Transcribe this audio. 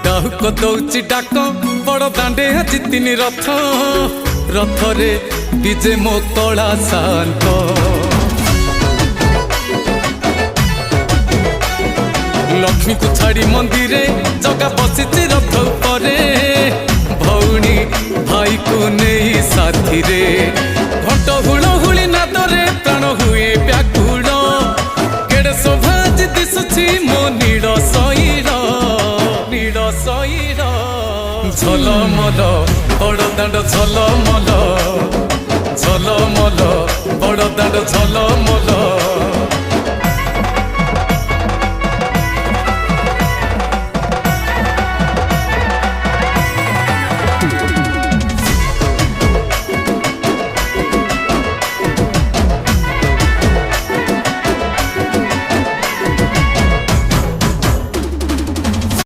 डाहुक दौची डाक बड़ दांडे आज तीन रथ रथरे विजे मो कला शांत लक्ष्मी को छाड़ी मंदिर जगा बसी रथ उपरे भौणी भाई को नहीं साथी रे घंट हुल हुली नादरे प्राण हुए व्याकुल केड़े शोभाज दिशुची मो नीड़ सईर झलमल बड़ दांड झलमल बड़ दांड झलमल